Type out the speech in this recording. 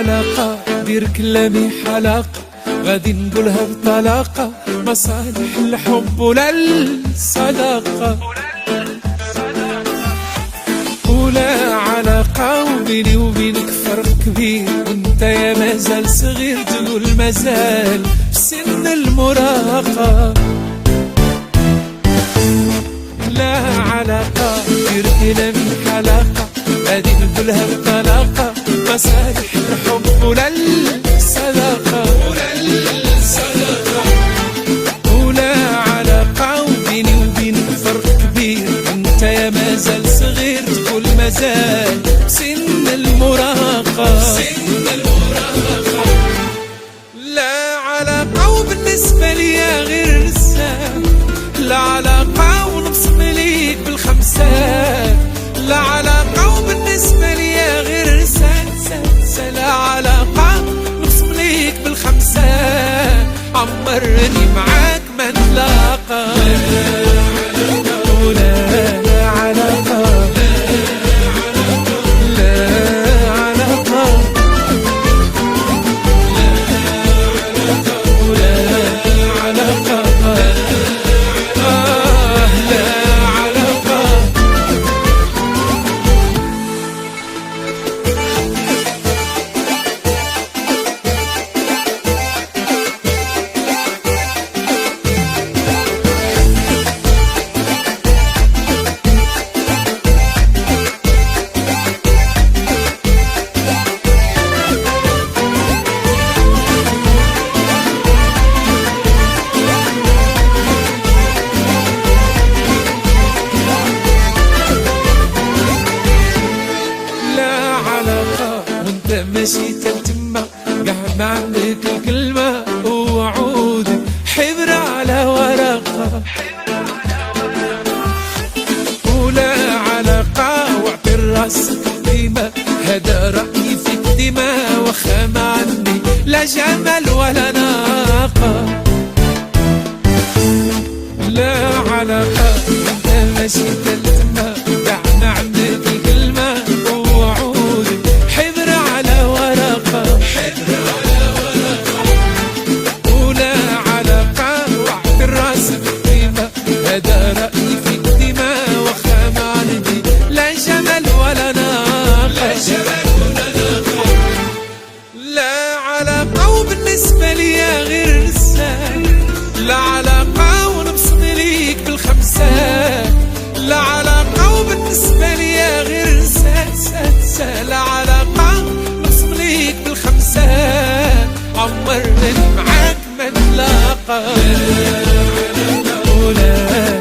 علاقة دير كلامي حلاقة غادي نقولها بطلاقة مصالح الحب ولا الصداقة ولا علاقة وبيني وبينك فرق كبير وانت يا مازال صغير تقول مازال في سن المراهقة لا علاقة دير كلامي حلاقة غادي نقولها بطلاقة مصالح الحب ولا الصداقة ولا علاقة وبيني وبينك فرق كبير انت يا مازال صغير تقول مازال سن المراهقة لا علاقة وبالنسبة ليا غير رسالة لا علاقة ونقسم ليك بالخمسة لا علاقة وبالنسبة ليا غير رسالة لا علاقة نقسم ليك بالخمسة عمرني معاك ما نلاقى ولا علاقة لا علاقة ولا علاقة ماشي تتمة قاعد ما عندك الكلمة ووعودك حبر على ورقة ولا علاقة واعطي راسك قيمة هذا رأيي فيك دماء وخا ما عندي لا جمال ولا ناقة لا علاقة انت ماشي تتمة قاعد ما عندك الكلمة ووعودك حبر على ورقة ولا علاقة واعطي راسك قيمة هذا رأيي فيك دماء وخا ما عندي لا جمال ولا ناقة لا علاقة وبالنسبة ليا غير رسالة لا علاقة ونبسط ليك بالخمسة لا علاقة وبالنسبة ليا غير رسالة لا علاقة نبسط ليك بالخمسة عمرني معاك ما نلاقى ولا